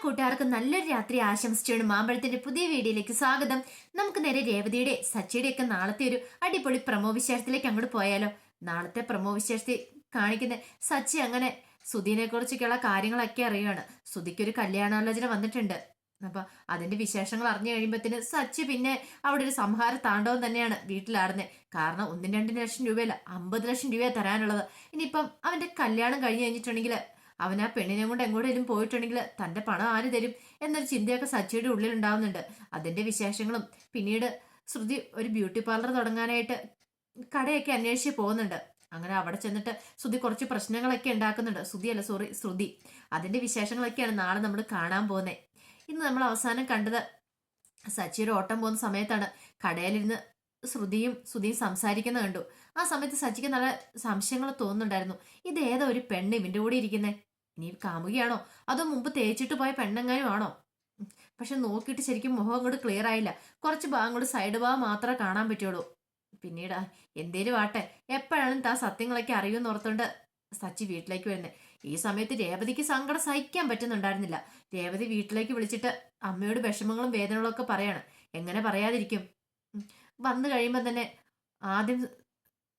കൂട്ടുകാർക്ക് നല്ലൊരു രാത്രി ആശംസിച്ചാണ് മാമ്പഴത്തിന്റെ പുതിയ വീഡിയോയിലേക്ക് സ്വാഗതം. നമുക്ക് നേരെ രേവതിയുടെ സച്ചിയുടെ ഒക്കെ നാളത്തെ ഒരു അടിപൊളി പ്രമോ വിശേഷത്തിലേക്ക് അങ്ങോട്ട് പോയാലോ. നാളത്തെ പ്രമോ വിശേഷത്തിൽ കാണിക്കുന്ന സച്ചി അങ്ങനെ സുധീനെ കുറിച്ചൊക്കെയുള്ള കാര്യങ്ങളൊക്കെ അറിയുകയാണ്. സുധിക്കൊരു കല്യാണാലോചന വന്നിട്ടുണ്ട്. അപ്പൊ അതിന്റെ വിശേഷങ്ങൾ അറിഞ്ഞു കഴിയുമ്പത്തിന് സച്ചി പിന്നെ അവിടെ ഒരു സംഹാര താണ്ഡവം തന്നെയാണ് വീട്ടിലാടുന്നത്. കാരണം 1-2 ലക്ഷം രൂപയല്ല, 50 ലക്ഷം രൂപയാണ് തരാനുള്ളത്. ഇനിയിപ്പം അവന്റെ കല്യാണം കഴിഞ്ഞു കഴിഞ്ഞിട്ടുണ്ടെങ്കിൽ അവൻ ആ പെണ്ണിനെ കൊണ്ട് എങ്ങോട്ടേലും പോയിട്ടുണ്ടെങ്കിൽ തന്റെ പണം ആര് തരും എന്നൊരു ചിന്തയൊക്കെ സച്ചിയുടെ ഉള്ളിൽ ഉണ്ടാവുന്നുണ്ട്. അതിന്റെ വിശേഷങ്ങളും പിന്നീട് ശ്രുതി ഒരു ബ്യൂട്ടി പാർലർ തുടങ്ങാനായിട്ട് കടയൊക്കെ അന്വേഷിച്ച് പോകുന്നുണ്ട്. അങ്ങനെ അവിടെ ചെന്നിട്ട് ശ്രുതി കുറച്ച് പ്രശ്നങ്ങളൊക്കെ ഉണ്ടാക്കുന്നുണ്ട്. ശ്രുതി. അതിന്റെ വിശേഷങ്ങളൊക്കെയാണ് നാളെ നമ്മൾ കാണാൻ പോകുന്നത്. ഇന്ന് നമ്മൾ അവസാനം കണ്ടത് സച്ചിയുടെ ഓട്ടം പോകുന്ന സമയത്താണ്. കടയിലിരുന്ന് ശ്രുതിയും സംസാരിക്കുന്ന കണ്ടു. ആ സമയത്ത് സച്ചിക്ക് നല്ല സംശയങ്ങൾ തോന്നുന്നുണ്ടായിരുന്നു. ഇത് ഏതാ ഒരു പെണ്ണ് ഇവന്റെ കൂടെ ഇരിക്കുന്നേ? ഇനി കാമുകയാണോ അതോ മുമ്പ് തേച്ചിട്ട് പോയ പെണ്ണെങ്ങാനും ആണോ? പക്ഷെ നോക്കിയിട്ട് ശരിക്കും മുഖം അങ്ങോട്ട് ക്ലിയർ ആയില്ല. കുറച്ച് ഭാഗം കൂടെ സൈഡ് ഭാഗം മാത്രമേ കാണാൻ പറ്റുള്ളൂ. പിന്നീട് എന്തേലും ആട്ടെ, എപ്പോഴാണ് താ സത്യങ്ങളൊക്കെ അറിയുമെന്ന് ഓർത്തോണ്ട് സച്ചി വീട്ടിലേക്ക് വരുന്നത്. ഈ സമയത്ത് രേവതിക്ക് സങ്കടം സഹിക്കാൻ പറ്റുന്നുണ്ടായിരുന്നില്ല. രേവതി വീട്ടിലേക്ക് വിളിച്ചിട്ട് അമ്മയോട് വിഷമങ്ങളും വേദനകളും ഒക്കെ പറയാണ്. എങ്ങനെ പറയാതിരിക്കും? വന്നു കഴിയുമ്പോൾ തന്നെ ആദ്യം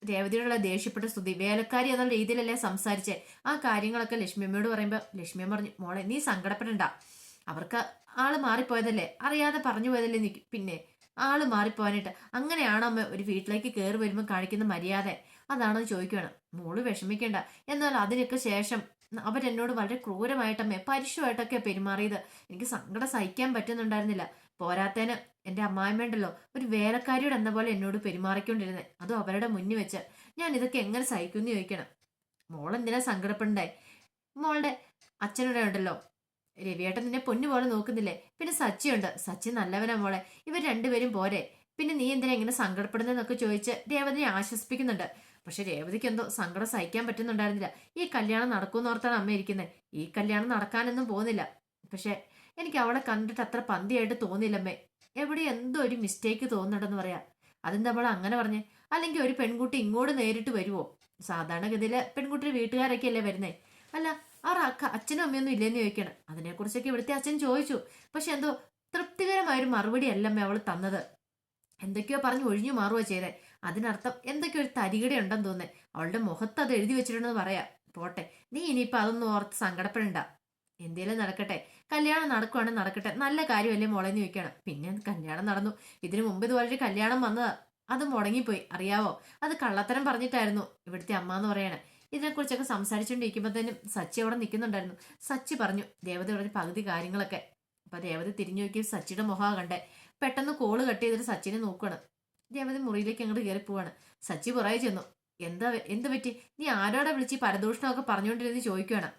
രേവതിയോടുള്ള ദേഷ്യപ്പെട്ട സ്തുതി വേലക്കാരി എന്നുള്ള രീതിയിലല്ലേ സംസാരിച്ചേ. ആ കാര്യങ്ങളൊക്കെ ലക്ഷ്മിയമ്മയോട് പറയുമ്പോൾ ലക്ഷ്മിയമ്മ പറഞ്ഞു, മോളെ നീ സങ്കടപ്പെടണ്ട, അവർക്ക് ആള് മാറിപ്പോയതല്ലേ, അറിയാതെ പറഞ്ഞു പോയതല്ലേ, നീ പിന്നെ ആള് മാറിപ്പോവാനായിട്ട് അങ്ങനെയാണോ അമ്മ ഒരു വീട്ടിലേക്ക് കയറി വരുമ്പോൾ കാണിക്കുന്ന മര്യാദ? അതാണെന്ന് ചോദിക്കുകയാണ്. മോള് വിഷമിക്കേണ്ട, എന്നാൽ അതിനൊക്കെ ശേഷം അവരെന്നോട് വളരെ ക്രൂരമായിട്ടമ്മേ പരുഷമായിട്ടൊക്കെ പെരുമാറിയത് എനിക്ക് സങ്കടം സഹിക്കാൻ പറ്റുന്നുണ്ടായിരുന്നില്ല. പോരാത്തേന് എന്റെ അമ്മായിമ്മയുണ്ടല്ലോ ഒരു വേലക്കാരിയോട് എന്ന പോലെ എന്നോട് പെരുമാറിക്കൊണ്ടിരുന്നത്, അതും അവരുടെ മുന്നിൽ വെച്ച്. ഞാൻ ഇതൊക്കെ എങ്ങനെ സഹിക്കുമെന്ന് ചോദിക്കണം. മോളെന്തിനാ സങ്കടപ്പെടണ്ടേ? മോളുടെ അച്ഛനോടെ ഉണ്ടല്ലോ രവിയേട്ടൻ നിന്നെ പൊന്നു പോലെ നോക്കുന്നില്ലേ, പിന്നെ സച്ചിയുണ്ട്, സച്ചി നല്ലവനാ മോളെ, ഇവർ രണ്ടുപേരും പോരെ, പിന്നെ നീ എന്തിനാ ഇങ്ങനെ സങ്കടപ്പെടുന്നതെന്നൊക്കെ ചോദിച്ച് രേവതിനെ ആശ്വസിപ്പിക്കുന്നുണ്ട്. പക്ഷെ രേവതിക്ക് എന്തോ സങ്കടം സഹിക്കാൻ പറ്റുന്നുണ്ടായിരുന്നില്ല. ഈ കല്യാണം നടക്കുമെന്ന് ഓർത്താണ് അമ്മ ഇരിക്കുന്നത്. ഈ കല്യാണം നടക്കാനൊന്നും പോകുന്നില്ല. പക്ഷെ എനിക്ക് അവളെ കണ്ടിട്ട് അത്ര പന്തിയായിട്ട് തോന്നിയില്ലമ്മേ. എവിടെ എന്തോ ഒരു മിസ്റ്റേക്ക് തോന്നുന്നുണ്ടെന്ന് പറയാം. അതെന്താ അവൾ അങ്ങനെ പറഞ്ഞേ? അല്ലെങ്കിൽ ഒരു പെൺകുട്ടി ഇങ്ങോട്ട് നേരിട്ട് വരുവോ? സാധാരണഗതിയില് പെൺകുട്ടിയുടെ വീട്ടുകാരൊക്കെ അല്ലേ വരുന്നേ. അല്ല, അവർ അച്ഛനും അമ്മയൊന്നും ഇല്ലെന്ന് ചോദിക്കണം. അതിനെക്കുറിച്ചൊക്കെ ഇവിടുത്തെ അച്ഛൻ ചോദിച്ചു. പക്ഷെ എന്തോ തൃപ്തികരമായൊരു മറുപടി അല്ലമ്മേ അവൾ തന്നത്. എന്തൊക്കെയോ പറഞ്ഞ് ഒഴിഞ്ഞു മാറുക ചെയ്തേ. അതിനർത്ഥം എന്തൊക്കെയോ ഒരു തരികിട ഉണ്ടെന്ന് തോന്നേ. അവളുടെ മുഖത്ത് അത് എഴുതി വെച്ചിട്ടുണ്ടെന്ന് പറയാം. പോട്ടെ, നീ ഇനിയിപ്പൊ അതൊന്നും ഓർത്ത് സങ്കടപ്പെടണ്ട. എന്തേലും നടക്കട്ടെ, കല്യാണം നടക്കുവാണെങ്കിൽ നടക്കട്ടെ, നല്ല കാര്യമല്ലേ മോളെന്ന് ചോദിക്കണം. പിന്നെ കല്യാണം നടന്നു. ഇതിനു മുമ്പ് ഇതുപോലൊരു കല്യാണം വന്നതാ, അത് മുടങ്ങിപ്പോയി അറിയാവോ. അത് കള്ളത്തരം പറഞ്ഞിട്ടായിരുന്നു ഇവിടുത്തെ അമ്മ എന്ന് പറയണേ. ഇതിനെക്കുറിച്ചൊക്കെ സംസാരിച്ചുകൊണ്ടിരിക്കുമ്പോഴത്തേനും സച്ചി അവിടെ നിൽക്കുന്നുണ്ടായിരുന്നു. സച്ചി പറഞ്ഞു രേവതി പറഞ്ഞ പകുതി കാര്യങ്ങളൊക്കെ. അപ്പൊ രേവതി തിരിഞ്ഞു നോക്കി സച്ചിയുടെ മുഖം കണ്ടേ. പെട്ടെന്ന് കോള് കട്ട് ചെയ്തിട്ട് സച്ചിനെ നോക്കുകയാണ്. രേവതി മുറിയിലേക്ക് അങ്ങോട്ട് കയറി പോവാണ്. സച്ചി പുറകെ ചെന്നു. എന്ത് പറ്റി? നീ ആരോടെ വിളിച്ച് പരദൂഷണമൊക്കെ പറഞ്ഞുകൊണ്ടിരുന്ന് ചോദിക്കുകയാണ്.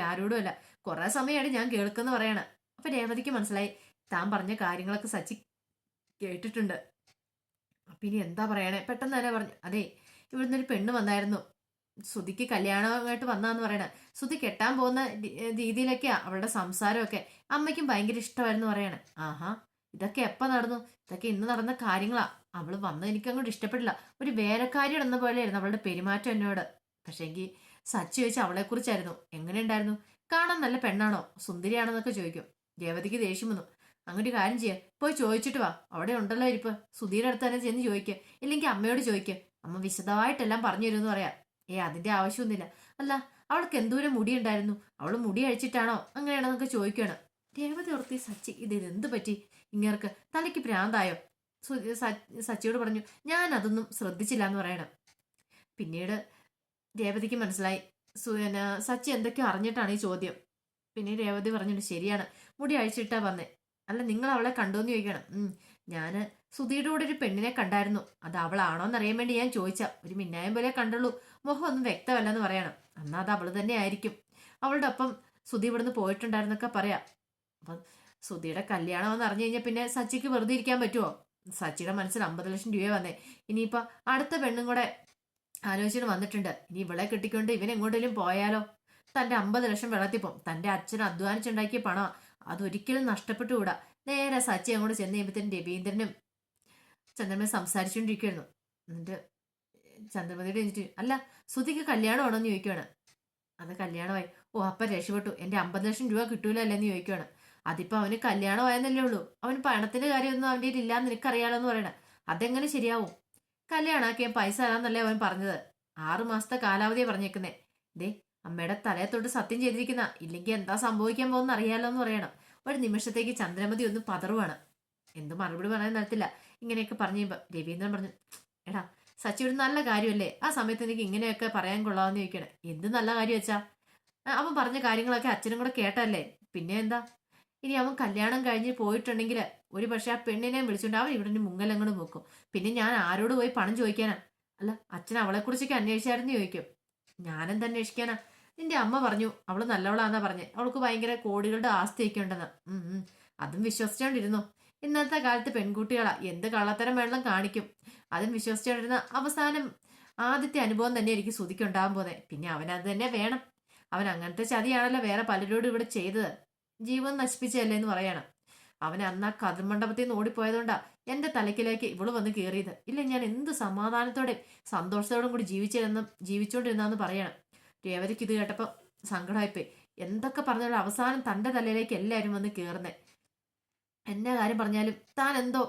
ആരോടും അല്ല, കുറെ സമയമായിട്ട് ഞാൻ കേൾക്കുന്ന പറയാണ്. അപ്പൊ രേവതിക്ക് മനസ്സിലായി താൻ പറഞ്ഞ കാര്യങ്ങളൊക്കെ സച്ചി കേട്ടിട്ടുണ്ട്. അപ്പൊ ഇനി എന്താ പറയണേ? പെട്ടെന്ന് തന്നെ പറഞ്ഞു, അതെ ഇവിടുന്ന് ഒരു പെണ്ണ് വന്നായിരുന്നു, ശ്രുതിക്ക് കല്യാണമായിട്ട് വന്നാന്ന് പറയണ. ശ്രുതി കെട്ടാൻ പോകുന്ന രീതിയിലൊക്കെയാ അവളുടെ സംസാരമൊക്കെ. അമ്മയ്ക്കും ഭയങ്കര ഇഷ്ടമായിരുന്നു പറയണേ. ആഹാ, ഇതൊക്കെ എപ്പ നടന്നു? ഇതൊക്കെ ഇന്ന് നടന്ന കാര്യങ്ങളാ. അവള് വന്നത് എനിക്ക് അങ്ങോട്ട് ഇഷ്ടപ്പെട്ടില്ല. ഒരു വേലക്കാരിയുടെ എന്ന പോലെയായിരുന്നു അവളുടെ പെരുമാറ്റം എന്നോട്. പക്ഷെ എങ്കിൽ സച്ചി ചോദിച്ച അവളെ കുറിച്ചായിരുന്നു. എങ്ങനെ ഉണ്ടായിരുന്നു? കാണാൻ നല്ല പെണ്ണാണോ, സുന്ദരിയാണോന്നൊക്കെ ചോദിക്കും. രേവതിക്ക് ദേഷ്യം വന്നു. അങ്ങോട്ട് കാര്യം ചെയ്യാം, പോയി ചോദിച്ചിട്ട് വാ, അവിടെ ഉണ്ടല്ലോ ഇരിപ്പ്, സുധീരുടെ അടുത്ത് തന്നെ ചെന്ന് ചോദിക്കുക, ഇല്ലെങ്കിൽ അമ്മയോട് ചോദിക്കുക, അമ്മ വിശദമായിട്ടെല്ലാം പറഞ്ഞു തരുമെന്ന് പറയാം. അതിന്റെ ആവശ്യമൊന്നുമില്ല. അല്ല, അവൾക്ക് എന്തോരം മുടി ഉണ്ടായിരുന്നു, അവള് മുടി അഴിച്ചിട്ടാണോ അങ്ങനെയാണെന്നൊക്കെ ചോദിക്കുകയാണ്. രേവതി ഓർത്തി സച്ചി എന്ത് പറ്റി ഇങ്ങേർക്ക്, തലയ്ക്ക് ഭ്രാന്തായോ? സച്ചിയോട് പറഞ്ഞു, ഞാൻ അതൊന്നും ശ്രദ്ധിച്ചില്ല എന്ന് പറയണം. പിന്നീട് രേവതിക്ക് മനസ്സിലായി സച്ചി എന്തൊക്കെയോ അറിഞ്ഞിട്ടാണ് ഈ ചോദ്യം. പിന്നെ രേവതി പറഞ്ഞിട്ട് ശരിയാണ്, മുടി അഴിച്ചിട്ടാ വന്നേ. അല്ല, നിങ്ങൾ അവളെ കണ്ടോന്ന് ചോദിക്കണം. ഞാന് സുധിയുടെ കൂടെ ഒരു പെണ്ണിനെ കണ്ടായിരുന്നു, അത് അവളാണോന്ന് അറിയാൻ വേണ്ടി ഞാൻ ചോദിച്ച, ഒരു മിന്നായം പോലെ കണ്ടുള്ളൂ, മുഖം ഒന്നും വ്യക്തമല്ലെന്ന് പറയണം. എന്നാ അത് അവള് തന്നെ ആയിരിക്കും. അവളുടെ ഒപ്പം സുധി ഇവിടുന്ന് പോയിട്ടുണ്ടായിരുന്നൊക്കെ പറയാം. അപ്പം സുധിയുടെ കല്യാണമെന്ന് അറിഞ്ഞു കഴിഞ്ഞാൽ പിന്നെ സച്ചിക്ക് വെറുതെ ഇരിക്കാൻ പറ്റുമോ? സച്ചിയുടെ മനസ്സിൽ 50 ലക്ഷം രൂപ വന്നേ. ഇനിയിപ്പൊ അടുത്ത പെണ്ണും കൂടെ ആലോചന വന്നിട്ടുണ്ട്. ഇനി ഇവളെ കെട്ടിക്കൊണ്ട് ഇവൻ എങ്ങോട്ടേലും പോയാലോ? തന്റെ 50 ലക്ഷം വെള്ളത്തിപ്പോം. തന്റെ അച്ഛൻ അധ്വാനിച്ചുണ്ടാക്കിയ പണം അതൊരിക്കലും നഷ്ടപ്പെട്ടുകൂടാ. നേരെ സച്ചി അങ്ങോട്ട് ചെന്ന് കഴിയുമ്പത്തേനും രവീന്ദ്രനും ചന്ദ്രമതി സംസാരിച്ചുകൊണ്ടിരിക്കുകയായിരുന്നു. എന്നിട്ട് ചന്ദ്രമതിയോട് ചോദിച്ചിട്ട്, അല്ല സുധിക്ക് കല്യാണം ആണോന്ന് ചോദിക്കുകയാണ്. അത് കല്യാണമായി. ഓ അപ്പം രക്ഷപ്പെട്ടു, എൻ്റെ 50 ലക്ഷം രൂപ കിട്ടൂലല്ലെന്ന് ചോദിക്കുകയാണ്. അതിപ്പോൾ അവന് കല്യാണമായെന്നല്ലേ ഉള്ളൂ, അവന് പണത്തിൻ്റെ കാര്യമൊന്നും അവൻ്റെ കയ്യിൽ ഇല്ലാന്ന് നിനക്കറിയാലോ എന്ന് പറയണേ. അതെങ്ങനെ ശരിയാവും? കല്യാണമാക്കിയ പൈസ തരാന്നല്ലേ അവൻ പറഞ്ഞത്. 6 മാസത്തെ കാലാവധിയാണ് പറഞ്ഞേക്കുന്നേ. ദേ, അമ്മയുടെ തലയെ തൊട്ട് സത്യം ചെയ്തിരിക്കുന്ന, ഇല്ലെങ്കിൽ എന്താ സംഭവിക്കാൻ പോകുന്ന അറിയാലോ എന്ന് പറയണം. ഒരു നിമിഷത്തേക്ക് ചന്ദ്രമതി ഒന്ന് പതറുവാണ്. എന്ത് മറുപടി പറയാൻ നടത്തില്ല. ഇങ്ങനെയൊക്കെ പറഞ്ഞു കഴിയുമ്പോൾ രവീന്ദ്രൻ പറഞ്ഞു, എടാ സച്ചി ഒരു നല്ല കാര്യമല്ലേ, ആ സമയത്ത് എനിക്ക് ഇങ്ങനെയൊക്കെ പറയാൻ കൊള്ളാമെന്ന് ചോദിക്കണേ. എന്ത് നല്ല കാര്യം വെച്ചാ? അവൻ പറഞ്ഞ കാര്യങ്ങളൊക്കെ അച്ഛനും കൂടെ കേട്ടല്ലേ, പിന്നെ എന്താ? ഇനി അവൻ കല്യാണം കഴിഞ്ഞ് പോയിട്ടുണ്ടെങ്കിൽ ഒരു പക്ഷെ ആ പെണ്ണിനെ വിളിച്ചുകൊണ്ട് അവൻ ഇവിടെ മുങ്ങലങ്ങോട് നോക്കും. പിന്നെ ഞാൻ ആരോട് പോയി പണം ചോദിക്കാനാ? അല്ല, അച്ഛൻ അവളെ കുറിച്ചൊക്കെ അന്വേഷിച്ചായിരുന്നു ചോദിക്കും. ഞാനെന്താ അന്വേഷിക്കാനാ? നിന്റെ അമ്മ പറഞ്ഞു അവള് നല്ലവളാന്നാ പറഞ്ഞേ, അവൾക്ക് ഭയങ്കര കോടികളുടെ ആസ്തിയൊക്കെ ഉണ്ടെന്ന്. അതും വിശ്വസിച്ചോണ്ടിരുന്നു. ഇന്നത്തെ കാലത്ത് പെൺകുട്ടികളാ എന്ത് കള്ളത്തരം വെള്ളം കാണിക്കും. അതും വിശ്വസിച്ചോണ്ടിരുന്ന അവസാനം ആദ്യത്തെ അനുഭവം തന്നെ എനിക്ക് ശ്രുതിക്കുണ്ടാകാൻ പോകുന്നത്. പിന്നെ അവനത് തന്നെ വേണം. അവൻ അങ്ങനത്തെ ചതിയാണല്ലോ വേറെ പലരോടും ഇവിടെ ചെയ്തത്. ജീവൻ നശിപ്പിച്ചല്ലേ എന്ന് പറയണം. അവൻ അന്ന് ആ കതിർമണ്ഡപത്തിൽ നിന്ന് ഓടിപ്പോയതുകൊണ്ടാ എന്റെ തലക്കിലേക്ക് ഇവള് വന്ന് കയറിയത്. ഇല്ല, ഞാൻ എന്ത് സമാധാനത്തോടെ സന്തോഷത്തോടും കൂടി ജീവിച്ചോണ്ടിരുന്നാന്ന് പറയണം. രേവതിക്ക് ഇത് കേട്ടപ്പോൾ സങ്കടമായിപ്പോയി. എന്തൊക്കെ പറഞ്ഞാലും അവസാനം തൻ്റെ തലയിലേക്ക് എല്ലാവരും വന്ന് കയറുന്നേ. എന്നെ കാര്യം പറഞ്ഞാലും താൻ എന്തോ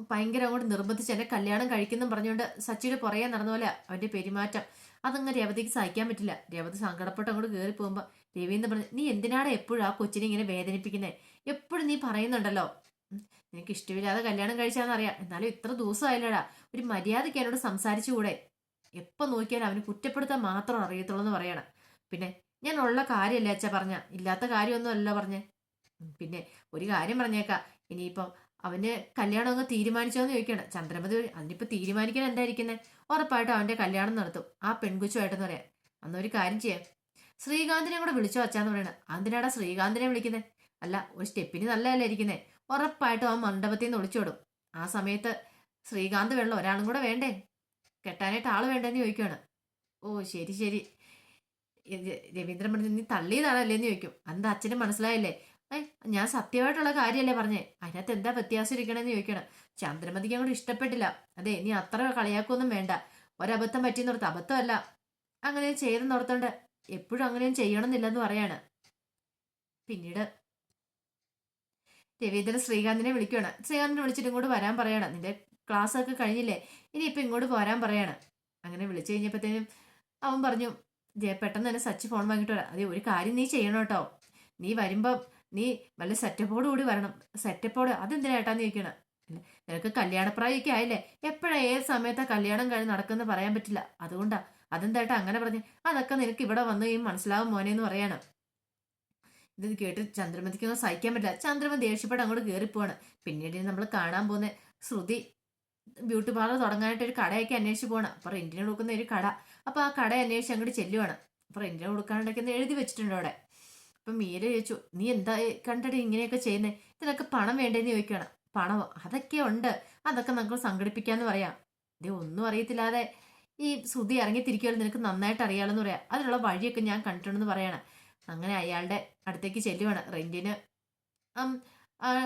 ഭയങ്കര അങ്ങോട്ട് നിർബന്ധിച്ച് എന്നെ കല്യാണം കഴിക്കുന്നു പറഞ്ഞുകൊണ്ട് സച്ചിയുടെ പുറകെ നടന്ന പോലെ അവന്റെ പെരുമാറ്റം. അതങ്ങ് രേവതിക്ക് സഹിക്കാൻ പറ്റില്ല. രേവതി സങ്കടപ്പെട്ട് അങ്ങോട്ട് കയറി പോകുമ്പോൾ രവീന്ദ്രൻ പറഞ്ഞു, നീ എന്തിനാണ് എപ്പോഴും ആ കൊച്ചിനെ ഇങ്ങനെ വേദനിപ്പിക്കുന്നത്? എപ്പോഴും നീ പറയുന്നുണ്ടല്ലോ നിനക്ക് ഇഷ്ടമില്ലാതെ കല്യാണം കഴിച്ചാന്നറിയാം, എന്നാലും ഇത്ര ദിവസമായില്ലടാ, ഒരു മര്യാദയ്ക്ക് എന്നോട് സംസാരിച്ചുകൂടെ? എപ്പോൾ നോക്കിയാലും അവന് കുറ്റപ്പെടുത്താൻ മാത്രം അറിയത്തുള്ളൂ എന്ന് പറയണം. പിന്നെ ഞാൻ ഉള്ള കാര്യമല്ലേ അച്ഛാ പറഞ്ഞ, ഇല്ലാത്ത കാര്യമൊന്നും അല്ല പറഞ്ഞേ. പിന്നെ ഒരു കാര്യം പറഞ്ഞേക്കാം, ഇനിയിപ്പം അവന് കല്യാണം അങ്ങ് തീരുമാനിച്ചോന്ന് ചോദിക്കണം ചന്ദ്രമതി. അതിനിപ്പോ തീരുമാനിക്കാൻ എന്തായിരിക്കുന്നത്? ഉറപ്പായിട്ടും അവന്റെ കല്യാണം നടത്തും ആ പെൺകുച്ചുമായിട്ടെന്ന് പറയാം. അന്നൊരു കാര്യം ചെയ്യാം, ശ്രീകാന്തിനെ കൂടെ വിളിച്ചോ അച്ഛാന്ന് പറയണത്. അതിനാടാ ശ്രീകാന്തിനെ വിളിക്കുന്നത്? അല്ല, ഒരു സ്റ്റെപ്പിന് നല്ലതല്ലേ ഇരിക്കുന്നത്. ഉറപ്പായിട്ടും ആ മണ്ഡപത്തിൽ നിന്ന് ഒളിച്ചോടും. ആ സമയത്ത് ശ്രീകാന്ത് വെള്ളം ഒരാളും കൂടെ വേണ്ടേ, കെട്ടാനായിട്ട് ആള് വേണ്ടെന്ന് ചോദിക്കുകയാണ്. ഓ ശരി ശരി. രവീന്ദ്രൻ പറഞ്ഞു, നീ തള്ളിയതാണല്ലേ എന്ന് ചോദിക്കും. എന്താ അച്ഛന് മനസ്സിലായില്ലേ? ഞാൻ സത്യമായിട്ടുള്ള കാര്യമല്ലേ പറഞ്ഞേ, അതിനകത്ത് എന്താ വ്യത്യാസം ഇരിക്കണമെന്ന് ചോദിക്കണം. ചന്ദ്രമതിക്ക് അങ്ങോട്ട് ഇഷ്ടപ്പെട്ടില്ല. അതെ, നീ അത്ര കളിയാക്കൊന്നും വേണ്ട. ഒരബദ്ധം പറ്റിയെന്നോർത്ത്, അബദ്ധമല്ല അങ്ങനെ ചെയ്തെന്നോർത്തോണ്ട് എപ്പോഴും അങ്ങനെയും ചെയ്യണമെന്നില്ലെന്ന് പറയാണ്. പിന്നീട് രവീന്ദ്രൻ ശ്രീകാന്തിനെ വിളിക്കുകയാണ്. ശ്രീകാന്തിനെ വിളിച്ചിട്ട് ഇങ്ങോട്ട് വരാൻ പറയാണ്. നിന്റെ ക്ലാസ് ഒക്കെ കഴിഞ്ഞില്ലേ, ഇനി ഇപ്പൊ ഇങ്ങോട്ട് പോരാൻ പറയാണ്. അങ്ങനെ വിളിച്ചു കഴിഞ്ഞപ്പോഴത്തേനും അവൻ പറഞ്ഞു, പെട്ടെന്ന് തന്നെ സച്ചി ഫോൺ വാങ്ങിയിട്ട് വരാം. അതെ, ഒരു കാര്യം നീ ചെയ്യണം കേട്ടോ. നീ വരുമ്പം നീ വല്ല സെറ്റപ്പോട് കൂടി വരണം. സെറ്റപ്പോട് അതെന്തിനാ ഏട്ടാന്ന് ചോദിക്കണം. അല്ല, നിനക്ക് കല്യാണപ്രായമൊക്കെ ആയില്ലേ, എപ്പോഴാ ഏത് സമയത്താ കല്യാണം കഴിഞ്ഞ് നടക്കുന്ന പറയാൻ പറ്റില്ല. അതുകൊണ്ടാ. അതെന്തായിട്ടാ അങ്ങനെ പറഞ്ഞു? അതൊക്കെ നിനക്ക് ഇവിടെ വന്നു കഴിയും മനസ്സിലാവും മോനെ എന്ന് പറയാണ്. ഇത് കേട്ട് ചന്ദ്രമതിക്കൊന്നും സഹിക്കാൻ പറ്റില്ല. ചന്ദ്രമതി ദേഷ്യപ്പെട്ട് അങ്ങോട്ട് കയറിപ്പോവാണ്. പിന്നീട് നമ്മൾ കാണാൻ പോകുന്ന ശ്രുതി ബ്യൂട്ടി പാർലർ തുടങ്ങാനായിട്ട് ഒരു കടയൊക്കെ അന്വേഷിച്ച് പോകണം. അപ്പൊ റെന്റിന് കൊടുക്കുന്ന ഒരു കട. അപ്പൊ ആ കട അന്വേഷിച്ച് അങ്ങോട്ട് ചെല്ലുവാണ്. അപ്പൊ റെന്റിന് കൊടുക്കാനുണ്ടെന്ന് എഴുതി വെച്ചിട്ടുണ്ട് അവിടെ. അപ്പൊ മീര ചോദിച്ചു, നീ എന്താ കണ്ടിട്ട് ഇങ്ങനെയൊക്കെ ചെയ്യുന്നേ? ഇതിനൊക്കെ പണം വേണ്ടേന്ന് ചോദിക്കണം. പണമോ? അതൊക്കെ ഉണ്ട്, അതൊക്കെ നമുക്ക് സംഘടിപ്പിക്കാന്ന് പറയാം. ഇത് ഒന്നും അറിയത്തില്ലാതെ ഈ ശ്രുതി ഇറങ്ങിത്തിരിക്കുമല്ലോ, നിനക്ക് നന്നായിട്ട് അറിയാമെന്ന് പറയാം. അതിനുള്ള വഴിയൊക്കെ ഞാൻ കണ്ടിട്ടുണ്ടെന്ന് പറയണം. അങ്ങനെ അയാളുടെ അടുത്തേക്ക് ചെല്ലുവാണ് റെന്റിന്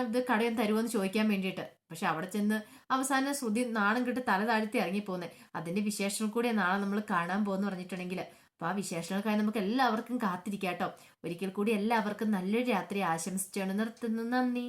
ഇത് കടയും തരുമോന്ന് ചോദിക്കാൻ വേണ്ടിയിട്ട്. പക്ഷെ അവിടെ ചെന്ന് അവസാനം ശ്രുതി നാണം കിട്ട് തല താഴ്ത്തി ഇറങ്ങിപ്പോകുന്നത്. അതിന്റെ വിശേഷം കൂടെ നാളെ നമ്മൾ കാണാൻ പോകുന്നു പറഞ്ഞിട്ടുണ്ടെങ്കിൽ, അപ്പൊ ആ വിശേഷങ്ങൾക്കായി നമുക്ക് എല്ലാവർക്കും കാത്തിരിക്കാം കേട്ടോ. ഒരിക്കൽ കൂടി എല്ലാവർക്കും നല്ലൊരു രാത്രി ആശംസിച്ചാണ് നിർത്തുന്നു. നന്ദി.